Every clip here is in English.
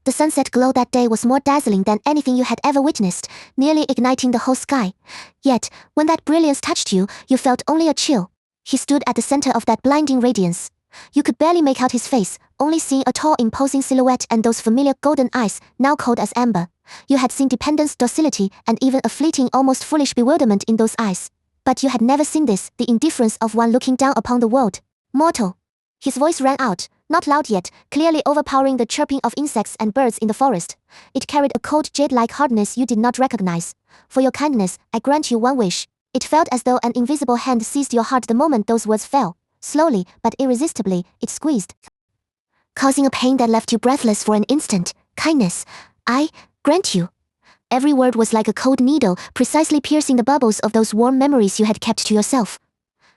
The sunset glow that day was more dazzling than anything you had ever witnessed, nearly igniting the whole sky. Yet, when that brilliance touched you, you felt only a chill. He stood at the center of that blinding radiance. You could barely make out his face, only seeing a tall, imposing silhouette and those familiar golden eyes, now cold as amber. You had seen dependence, docility, and even a fleeting, almost foolish bewilderment in those eyes. But you had never seen this, the indifference of one looking down upon the world. Mortal. His voice rang out, not loud yet, clearly overpowering the chirping of insects and birds in the forest. It carried a cold jade-like hardness you did not recognize. For your kindness, I grant you one wish. It felt as though an invisible hand seized your heart the moment those words fell. Slowly, but irresistibly, it squeezed, causing a pain that left you breathless for an instant. Kindness, I grant you. Every word was like a cold needle, precisely piercing the bubbles of those warm memories you had kept to yourself.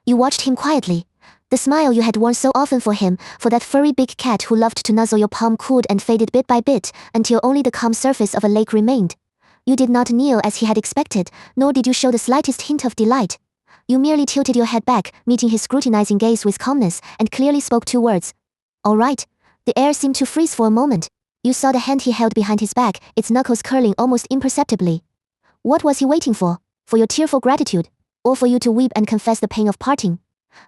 You watched him quietly. The smile you had worn so often for him, for that furry big cat who loved to nuzzle your palm, cooled and faded bit by bit, until only the calm surface of a lake remained. You did not kneel as he had expected, nor did you show the slightest hint of delight. You merely tilted your head back, meeting his scrutinizing gaze with calmness, and clearly spoke two words. All right. The air seemed to freeze for a moment. You saw the hand he held behind his back, its knuckles curling almost imperceptibly. What was he waiting for? For your tearful gratitude? Or for you to weep and confess the pain of parting?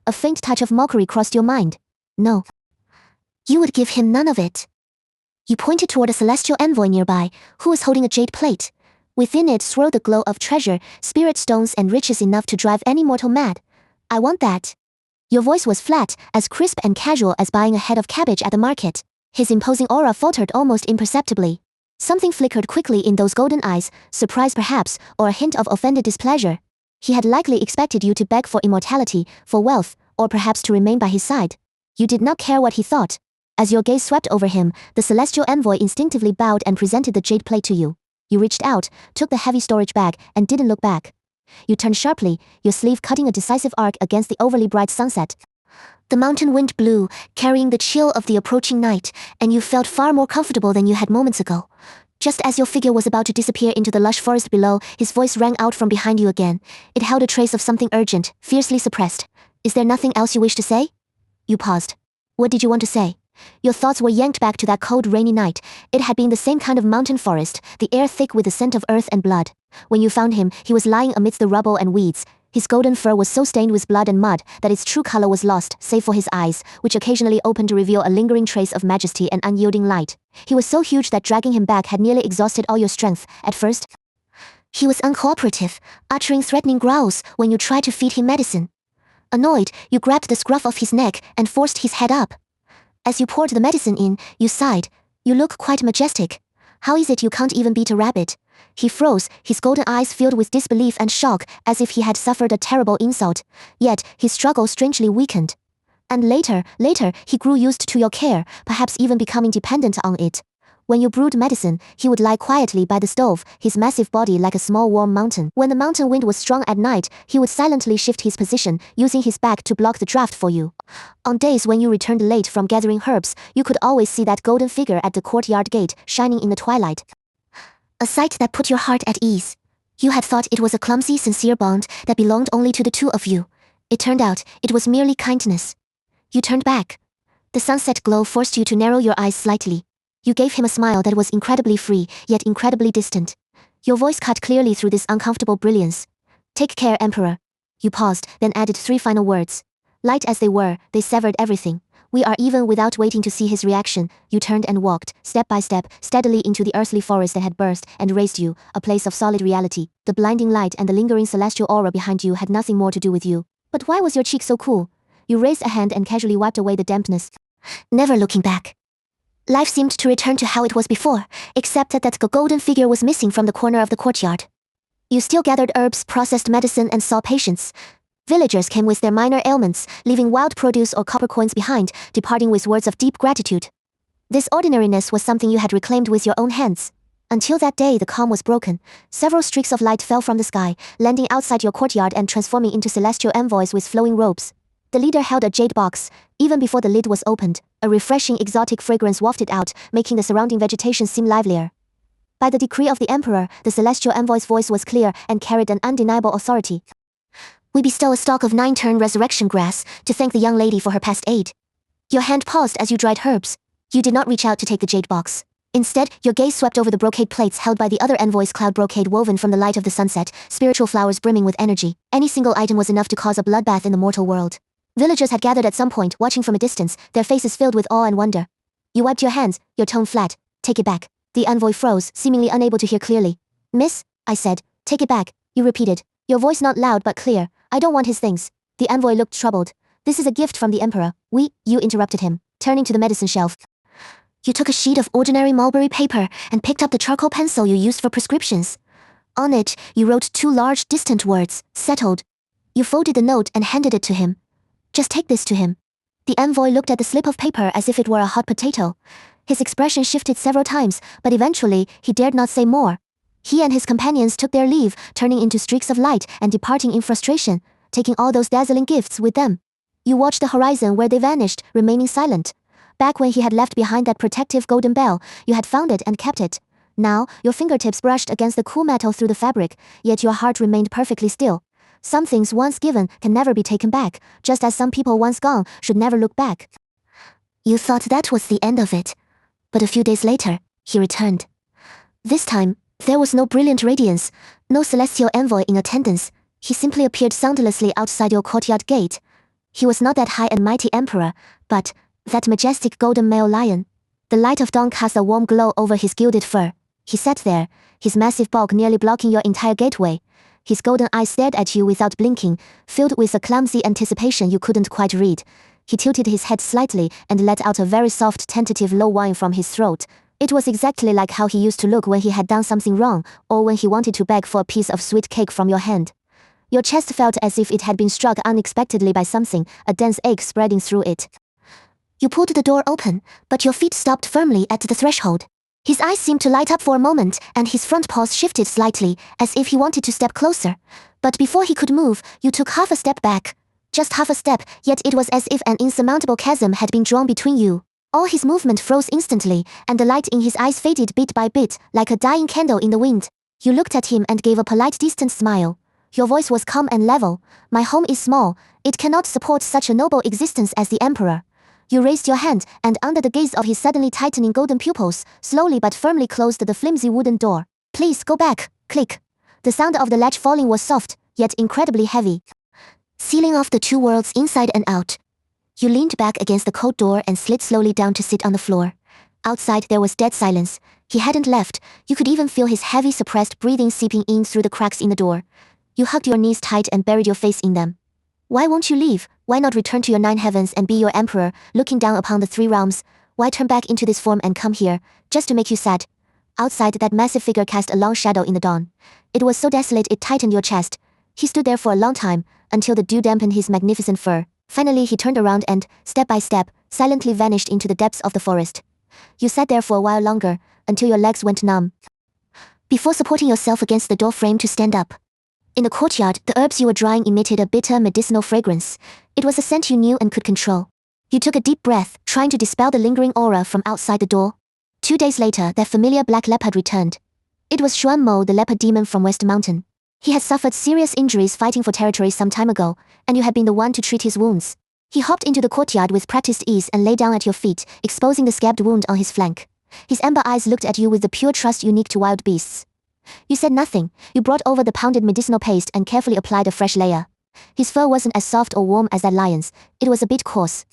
A faint touch of mockery crossed your mind. No. You would give him none of it. You pointed toward a celestial envoy nearby, who was holding a jade plate. Within it swirled the glow of treasure, spirit stones and riches enough to drive any mortal mad. I want that. Your voice was flat, as crisp and casual as buying a head of cabbage at the market. His imposing aura faltered almost imperceptibly. Something flickered quickly in those golden eyes, surprise perhaps, or a hint of offended displeasure. He had likely expected you to beg for immortality, for wealth, or perhaps to remain by his side. You did not care what he thought. As your gaze swept over him, the celestial envoy instinctively bowed and presented the jade plate to you. You reached out, took the heavy storage bag, and didn't look back. You turned sharply, your sleeve cutting a decisive arc against the overly bright sunset. The mountain wind blew, carrying the chill of the approaching night, and you felt far more comfortable than you had moments ago. Just as your figure was about to disappear into the lush forest below, his voice rang out from behind you again. It held a trace of something urgent, fiercely suppressed. Is there nothing else you wish to say? You paused. What did you want to say? Your thoughts were yanked back to that cold, rainy night. It had been the same kind of mountain forest, the air thick with the scent of earth and blood. When you found him, he was lying amidst the rubble and weeds. His golden fur was so stained with blood and mud that its true color was lost, save for his eyes, which occasionally opened to reveal a lingering trace of majesty and unyielding light. He was so huge that dragging him back had nearly exhausted all your strength. At first, he was uncooperative, uttering threatening growls when you tried to feed him medicine. Annoyed, you grabbed the scruff of his neck and forced his head up. As you poured the medicine in, you sighed. You look quite majestic. How is it you can't even beat a rabbit? He froze, his golden eyes filled with disbelief and shock, as if he had suffered a terrible insult. Yet, his struggle strangely weakened. And later, he grew used to your care, perhaps even becoming dependent on it. When you brewed medicine, he would lie quietly by the stove, his massive body like a small warm mountain. When the mountain wind was strong at night, he would silently shift his position, using his back to block the draft for you. On days when you returned late from gathering herbs, you could always see that golden figure at the courtyard gate, shining in the twilight. A sight that put your heart at ease. You had thought it was a clumsy, sincere bond that belonged only to the two of you. It turned out, it was merely kindness. You turned back. The sunset glow forced you to narrow your eyes slightly. You gave him a smile that was incredibly free, yet incredibly distant. Your voice cut clearly through this uncomfortable brilliance. Take care, Emperor. You paused, then added 3 final words. Light as they were, they severed everything. We are even without waiting to see his reaction. You turned and walked, step by step, steadily into the earthly forest that had burst and raised you, a place of solid reality. The blinding light and the lingering celestial aura behind you had nothing more to do with you. But why was your cheek so cool? You raised a hand and casually wiped away the dampness. Never looking back. Life seemed to return to how it was before, except that the golden figure was missing from the corner of the courtyard. You still gathered herbs, processed medicine, and saw patients. Villagers came with their minor ailments, leaving wild produce or copper coins behind, departing with words of deep gratitude. This ordinariness was something you had reclaimed with your own hands. Until that day the calm was broken. Several streaks of light fell from the sky, landing outside your courtyard and transforming into celestial envoys with flowing robes. The leader held a jade box. Even before the lid was opened, a refreshing exotic fragrance wafted out, making the surrounding vegetation seem livelier. By the decree of the Emperor, the celestial envoy's voice was clear and carried an undeniable authority. We bestow a stalk of 9-turn resurrection grass to thank the young lady for her past aid. Your hand paused as you dried herbs. You did not reach out to take the jade box. Instead, your gaze swept over the brocade plates held by the other envoys, cloud brocade woven from the light of the sunset, spiritual flowers brimming with energy. Any single item was enough to cause a bloodbath in the mortal world. Villagers had gathered at some point, watching from a distance, their faces filled with awe and wonder. You wiped your hands, your tone flat. Take it back. The envoy froze, seemingly unable to hear clearly. Miss, I said. Take it back, you repeated. Your voice not loud but clear. I don't want his things. The envoy looked troubled. This is a gift from the emperor. You interrupted him, turning to the medicine shelf. You took a sheet of ordinary mulberry paper and picked up the charcoal pencil you used for prescriptions. On it, you wrote 2 large, distant words, settled. You folded the note and handed it to him. Just take this to him. The envoy looked at the slip of paper as if it were a hot potato. His expression shifted several times, but eventually, he dared not say more. He and his companions took their leave, turning into streaks of light and departing in frustration, taking all those dazzling gifts with them. You watched the horizon where they vanished, remaining silent. Back when he had left behind that protective golden bell, you had found it and kept it. Now, your fingertips brushed against the cool metal through the fabric, yet your heart remained perfectly still. Some things once given can never be taken back, just as some people once gone should never look back. You thought that was the end of it. But a few days later, he returned. This time, there was no brilliant radiance, no celestial envoy in attendance. He simply appeared soundlessly outside your courtyard gate. He was not that high and mighty emperor, but that majestic golden male lion. The light of dawn cast a warm glow over his gilded fur. He sat there, his massive bulk nearly blocking your entire gateway. His golden eyes stared at you without blinking, filled with a clumsy anticipation you couldn't quite read. He tilted his head slightly and let out a very soft, tentative low whine from his throat. It was exactly like how he used to look when he had done something wrong, or when he wanted to beg for a piece of sweet cake from your hand. Your chest felt as if it had been struck unexpectedly by something, a dense ache spreading through it. You pulled the door open, but your feet stopped firmly at the threshold. His eyes seemed to light up for a moment, and his front paws shifted slightly, as if he wanted to step closer. But before he could move, you took half a step back. Just half a step, yet it was as if an insurmountable chasm had been drawn between you. All his movement froze instantly, and the light in his eyes faded bit by bit, like a dying candle in the wind. You looked at him and gave a polite, distant smile. Your voice was calm and level. My home is small. It cannot support such a noble existence as the emperor. You raised your hand, and under the gaze of his suddenly tightening golden pupils, slowly but firmly closed the flimsy wooden door. Please go back. Click. The sound of the latch falling was soft, yet incredibly heavy, sealing off the 2 worlds inside and out. You leaned back against the cold door and slid slowly down to sit on the floor. Outside there was dead silence. He hadn't left. You could even feel his heavy suppressed breathing seeping in through the cracks in the door. You hugged your knees tight and buried your face in them. Why won't you leave? Why not return to your 9 heavens and be your emperor, looking down upon the 3 realms? Why turn back into this form and come here, just to make you sad? Outside, that massive figure cast a long shadow in the dawn. It was so desolate it tightened your chest. He stood there for a long time, until the dew dampened his magnificent fur. Finally he turned around and, step by step, silently vanished into the depths of the forest. You sat there for a while longer, until your legs went numb, before supporting yourself against the door frame to stand up. In the courtyard, the herbs you were drying emitted a bitter medicinal fragrance. It was a scent you knew and could control. You took a deep breath, trying to dispel the lingering aura from outside the door. 2 days later, that familiar black leopard returned. It was Xuan Mo, the leopard demon from West Mountain. He had suffered serious injuries fighting for territory some time ago, and you had been the one to treat his wounds. He hopped into the courtyard with practiced ease and lay down at your feet, exposing the scabbed wound on his flank. His amber eyes looked at you with the pure trust unique to wild beasts. You said nothing. You brought over the pounded medicinal paste and carefully applied a fresh layer. His fur wasn't as soft or warm as that lion's. It was a bit coarse.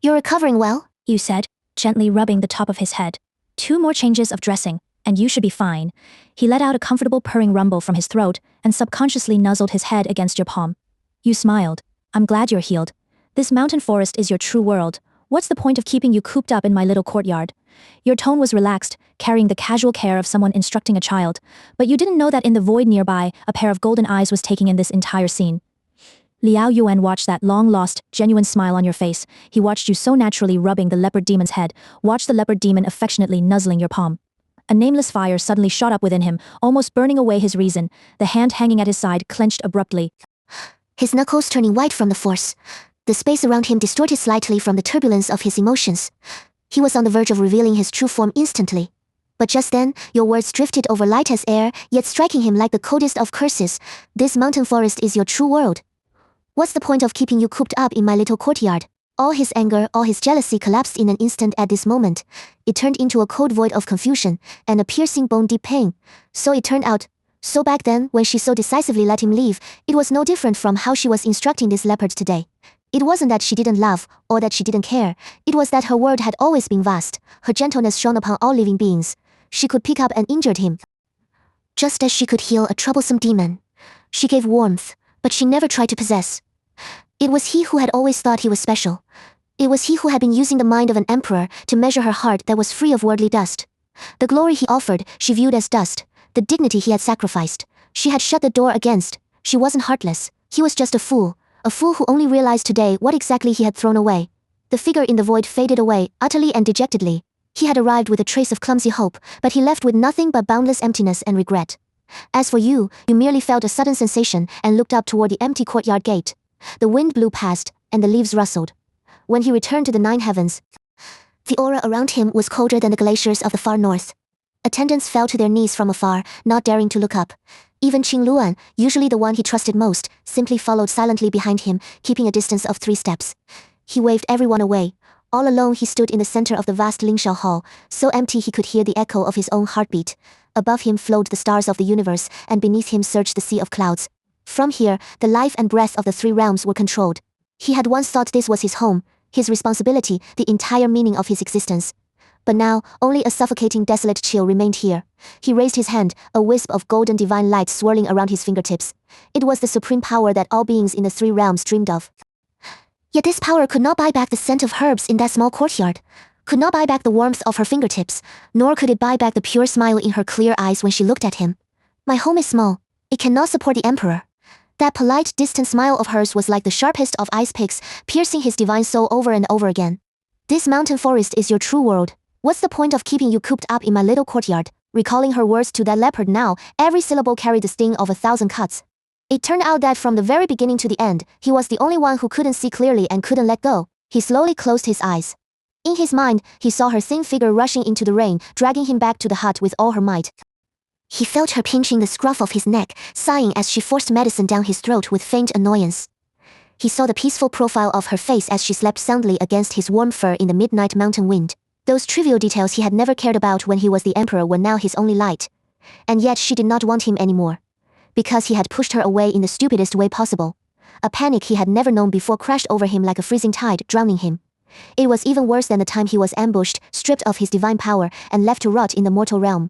You're recovering well? You said, gently rubbing the top of his head. 2 more changes of dressing, and you should be fine. He let out a comfortable purring rumble from his throat and subconsciously nuzzled his head against your palm. You smiled. I'm glad you're healed. This mountain forest is your true world. What's the point of keeping you cooped up in my little courtyard? Your tone was relaxed, carrying the casual care of someone instructing a child, but you didn't know that in the void nearby, a pair of golden eyes was taking in this entire scene. Liao Yuan watched that long-lost, genuine smile on your face. He watched you so naturally rubbing the leopard demon's head, watched the leopard demon affectionately nuzzling your palm. A nameless fire suddenly shot up within him, almost burning away his reason. The hand hanging at his side clenched abruptly, his knuckles turning white from the force. The space around him distorted slightly from the turbulence of his emotions. He was on the verge of revealing his true form instantly. But just then, your words drifted over light as air, yet striking him like the coldest of curses. This mountain forest is your true world. What's the point of keeping you cooped up in my little courtyard? All his anger, all his jealousy collapsed in an instant at this moment. It turned into a cold void of confusion and a piercing bone-deep pain. So it turned out. So back then, when she so decisively let him leave, it was no different from how she was instructing this leopard today. It wasn't that she didn't love, or that she didn't care. It was that her world had always been vast. Her gentleness shone upon all living beings. She could pick up and injure him, just as she could heal a troublesome demon. She gave warmth, but she never tried to possess. It was he who had always thought he was special. It was he who had been using the mind of an emperor to measure her heart that was free of worldly dust. The glory he offered, she viewed as dust. The dignity he had sacrificed, she had shut the door against. She wasn't heartless. He was just a fool who only realized today what exactly he had thrown away. The figure in the void faded away, utterly and dejectedly. He had arrived with a trace of clumsy hope, but he left with nothing but boundless emptiness and regret. As for you merely felt a sudden sensation and looked up toward the empty courtyard gate. The wind blew past, and the leaves rustled. When he returned to the 9 heavens, the aura around him was colder than the glaciers of the far north. Attendants fell to their knees from afar, not daring to look up. Even Qing Luan, usually the one he trusted most, simply followed silently behind him, keeping a distance of 3 steps. He waved everyone away. All alone he stood in the center of the vast Lingxiao Hall, so empty he could hear the echo of his own heartbeat. Above him flowed the stars of the universe, and beneath him surged the sea of clouds. From here, the life and breath of the 3 realms were controlled. He had once thought this was his home, his responsibility, the entire meaning of his existence. But now, only a suffocating desolate chill remained here. He raised his hand, a wisp of golden divine light swirling around his fingertips. It was the supreme power that all beings in the 3 realms dreamed of. Yet this power could not buy back the scent of herbs in that small courtyard, could not buy back the warmth of her fingertips, nor could it buy back the pure smile in her clear eyes when she looked at him. My home is small. It cannot support the emperor. That polite, distant smile of hers was like the sharpest of ice picks, piercing his divine soul over and over again. This mountain forest is your true world. What's the point of keeping you cooped up in my little courtyard? Recalling her words to that leopard now, every syllable carried the sting of 1,000 cuts. It turned out that from the very beginning to the end, he was the only one who couldn't see clearly and couldn't let go. He slowly closed his eyes. In his mind, he saw her thin figure rushing into the rain, dragging him back to the hut with all her might. He felt her pinching the scruff of his neck, sighing as she forced medicine down his throat with faint annoyance. He saw the peaceful profile of her face as she slept soundly against his warm fur in the midnight mountain wind. Those trivial details he had never cared about when he was the emperor were now his only light. And yet she did not want him anymore. Because he had pushed her away in the stupidest way possible. A panic he had never known before crashed over him like a freezing tide, drowning him. It was even worse than the time he was ambushed, stripped of his divine power, and left to rot in the mortal realm.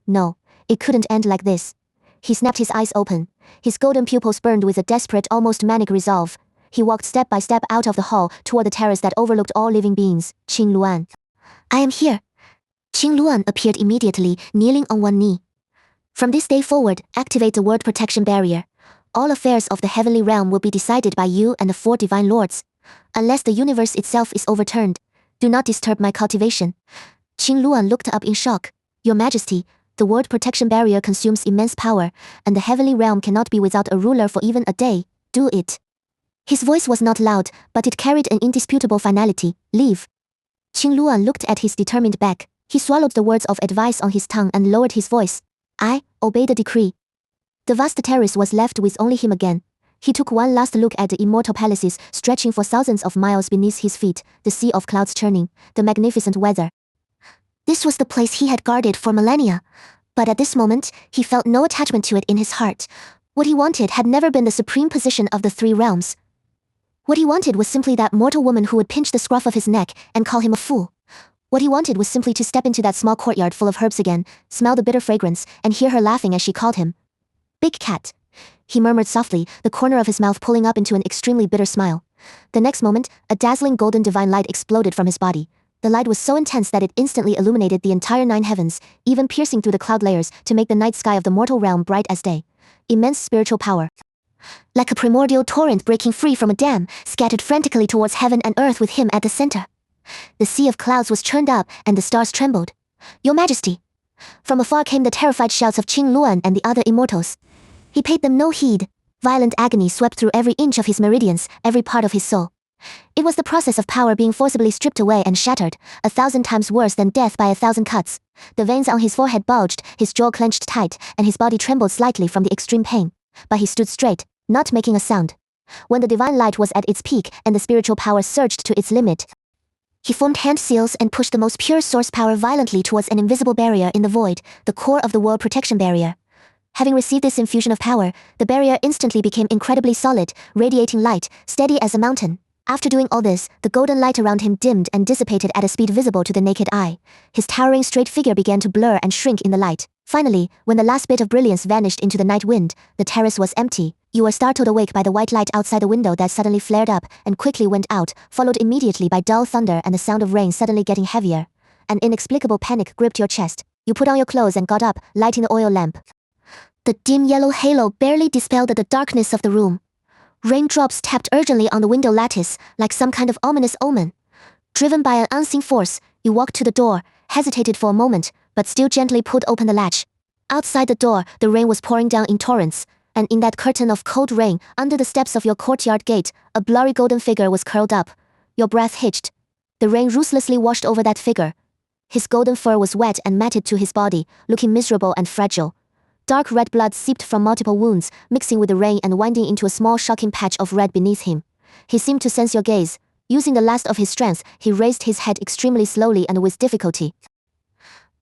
No, it couldn't end like this. He snapped his eyes open. His golden pupils burned with a desperate, almost manic resolve. He walked step by step out of the hall toward the terrace that overlooked all living beings. Qing Luan. I am here. Qing Luan appeared immediately, kneeling on one knee. From this day forward, activate the word protection barrier. All affairs of the heavenly realm will be decided by you and the 4 divine lords. Unless the universe itself is overturned, do not disturb my cultivation. Qing Luan looked up in shock. Your Majesty, the word protection barrier consumes immense power, and the heavenly realm cannot be without a ruler for even a day. Do it. His voice was not loud, but it carried an indisputable finality. Leave. Qing Luan looked at his determined back. He swallowed the words of advice on his tongue and lowered his voice. I obey the decree. The vast terrace was left with only him again. He took one last look at the immortal palaces stretching for thousands of miles beneath his feet, the sea of clouds churning, the magnificent weather. This was the place he had guarded for millennia. But at this moment, he felt no attachment to it in his heart. What he wanted had never been the supreme position of the 3 realms. What he wanted was simply that mortal woman who would pinch the scruff of his neck and call him a fool. What he wanted was simply to step into that small courtyard full of herbs again, smell the bitter fragrance, and hear her laughing as she called him. Big cat. He murmured softly, the corner of his mouth pulling up into an extremely bitter smile. The next moment, a dazzling golden divine light exploded from his body. The light was so intense that it instantly illuminated the entire 9 heavens, even piercing through the cloud layers to make the night sky of the mortal realm bright as day. Immense spiritual power. Like a primordial torrent breaking free from a dam, scattered frantically towards heaven and earth with him at the center. The sea of clouds was churned up, and the stars trembled. Your Majesty. From afar came the terrified shouts of Qing Luan and the other immortals. He paid them no heed. Violent agony swept through every inch of his meridians, every part of his soul. It was the process of power being forcibly stripped away and shattered, 1,000 times worse than death by 1,000 cuts. The veins on his forehead bulged, his jaw clenched tight, and his body trembled slightly from the extreme pain. But he stood straight, not making a sound. when the divine light was at its peak and the spiritual power surged to its limit. He formed hand seals and pushed the most pure source power violently towards an invisible barrier in the void, the core of the world protection barrier. Having received this infusion of power, the barrier instantly became incredibly solid, radiating light, steady as a mountain. After doing all this, the golden light around him dimmed and dissipated at a speed visible to the naked eye. His towering straight figure began to blur and shrink in the light. Finally, when the last bit of brilliance vanished into the night wind, the terrace was empty. You were startled awake by the white light outside the window that suddenly flared up and quickly went out, followed immediately by dull thunder and the sound of rain suddenly getting heavier. An inexplicable panic gripped your chest. You put on your clothes and got up, lighting the oil lamp. The dim yellow halo barely dispelled the darkness of the room. Raindrops tapped urgently on the window lattice, like some kind of ominous omen. Driven by an unseen force, you walked to the door, hesitated for a moment, but still gently pulled open the latch. Outside the door, the rain was pouring down in torrents, and in that curtain of cold rain, under the steps of your courtyard gate, a blurry golden figure was curled up. Your breath hitched. The rain ruthlessly washed over that figure. His golden fur was wet and matted to his body, looking miserable and fragile. Dark red blood seeped from multiple wounds, mixing with the rain and winding into a small shocking patch of red beneath him. He seemed to sense your gaze. Using the last of his strength, he raised his head extremely slowly and with difficulty.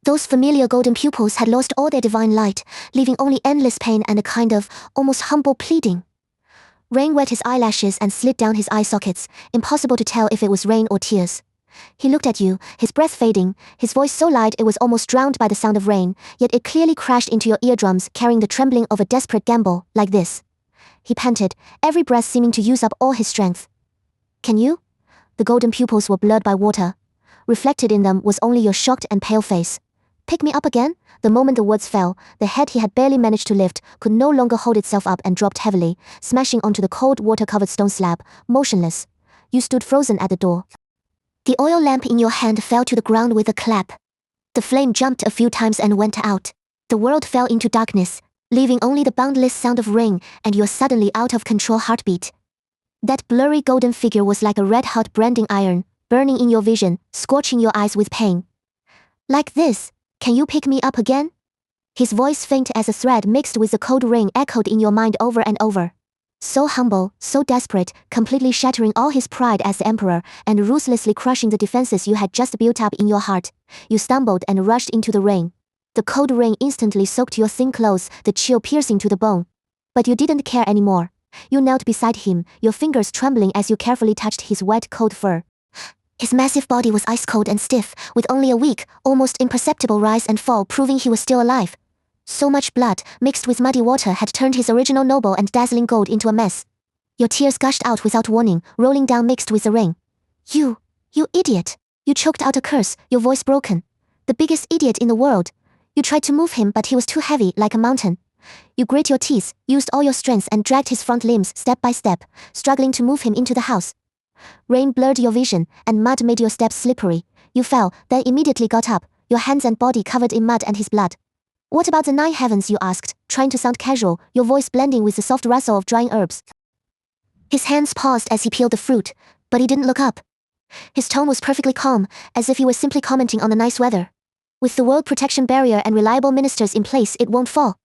Those familiar golden pupils had lost all their divine light, leaving only endless pain and a kind of, almost humble pleading. Rain wet his eyelashes and slid down his eye sockets, impossible to tell if it was rain or tears. He looked at you, his breath fading, his voice so light it was almost drowned by the sound of rain, yet it clearly crashed into your eardrums, carrying the trembling of a desperate gamble, like this. He panted, every breath seeming to use up all his strength. Can you? The golden pupils were blurred by water. Reflected in them was only your shocked and pale face. Pick me up again? The moment the words fell, the head he had barely managed to lift could no longer hold itself up and dropped heavily, smashing onto the cold water-covered stone slab, motionless. You stood frozen at the door. The oil lamp in your hand fell to the ground with a clap. The flame jumped a few times and went out. The world fell into darkness, leaving only the boundless sound of rain and your suddenly out-of-control heartbeat. That blurry golden figure was like a red-hot branding iron, burning in your vision, scorching your eyes with pain. Like this, can you pick me up again? His voice faint as a thread mixed with the cold rain echoed in your mind over and over. So humble, so desperate, completely shattering all his pride as the emperor and ruthlessly crushing the defenses you had just built up in your heart. You stumbled and rushed into the rain. The cold rain instantly soaked your thin clothes, the chill piercing to the bone. But you didn't care anymore. You knelt beside him, your fingers trembling as you carefully touched his wet, cold fur. His massive body was ice-cold and stiff, with only a weak, almost imperceptible rise and fall proving he was still alive. So much blood, mixed with muddy water, had turned his original noble and dazzling gold into a mess. Your tears gushed out without warning, rolling down mixed with the rain. You idiot! You choked out a curse, your voice broken. The biggest idiot in the world. You tried to move him, but he was too heavy, like a mountain. You grit your teeth, used all your strength and dragged his front limbs step by step, struggling to move him into the house. Rain blurred your vision, and mud made your steps slippery. You fell, then immediately got up, your hands and body covered in mud and his blood. What about the 9 heavens, you asked, trying to sound casual, your voice blending with the soft rustle of drying herbs. His hands paused as he peeled the fruit, but he didn't look up. His tone was perfectly calm, as if he was simply commenting on the nice weather. With the world protection barrier and reliable ministers in place, it won't fall.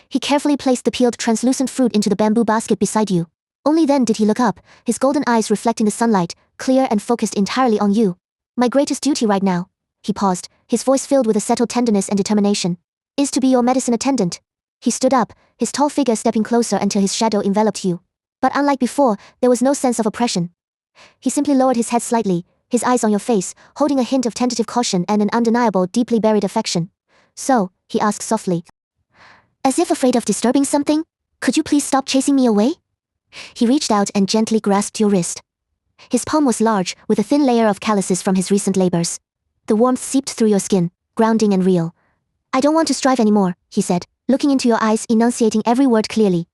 He carefully placed the peeled translucent fruit into the bamboo basket beside you. Only then did he look up, his golden eyes reflecting the sunlight, clear and focused entirely on you. My greatest duty right now, he paused, his voice filled with a settled tenderness and determination, is to be your medicine attendant. He stood up, his tall figure stepping closer until his shadow enveloped you. But unlike before, there was no sense of oppression. He simply lowered his head slightly, his eyes on your face, holding a hint of tentative caution and an undeniable, deeply buried affection. So, he asked softly, as if afraid of disturbing something, could you please stop chasing me away? He reached out and gently grasped your wrist. His palm was large, with a thin layer of calluses from his recent labors. The warmth seeped through your skin, grounding and real. I don't want to strive anymore, he said, looking into your eyes, enunciating every word clearly.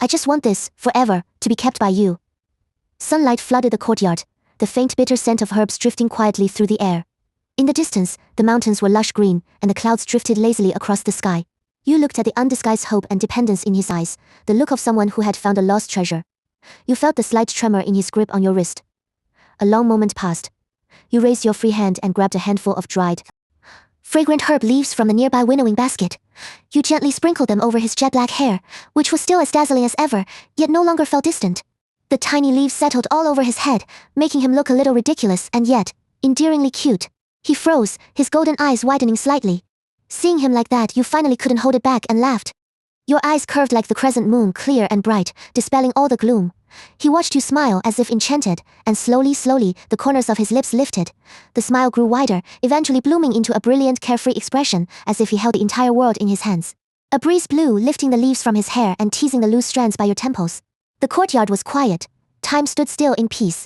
I just want this, forever, to be kept by you. Sunlight flooded the courtyard, the faint bitter scent of herbs drifting quietly through the air. In the distance, the mountains were lush green, and the clouds drifted lazily across the sky. You looked at the undisguised hope and dependence in his eyes, the look of someone who had found a lost treasure. You felt the slight tremor in his grip on your wrist. A long moment passed. You raised your free hand and grabbed a handful of dried, fragrant herb leaves from the nearby winnowing basket. You gently sprinkled them over his jet-black hair, which was still as dazzling as ever, yet no longer felt distant. The tiny leaves settled all over his head, making him look a little ridiculous and yet endearingly cute. He froze, his golden eyes widening slightly. Seeing him like that, you finally couldn't hold it back and laughed. Your eyes curved like the crescent moon, clear and bright, dispelling all the gloom. He watched you smile as if enchanted, and slowly, the corners of his lips lifted. The smile grew wider, eventually blooming into a brilliant, carefree expression, as if he held the entire world in his hands. A breeze blew, lifting the leaves from his hair and teasing the loose strands by your temples. The courtyard was quiet. Time stood still in peace.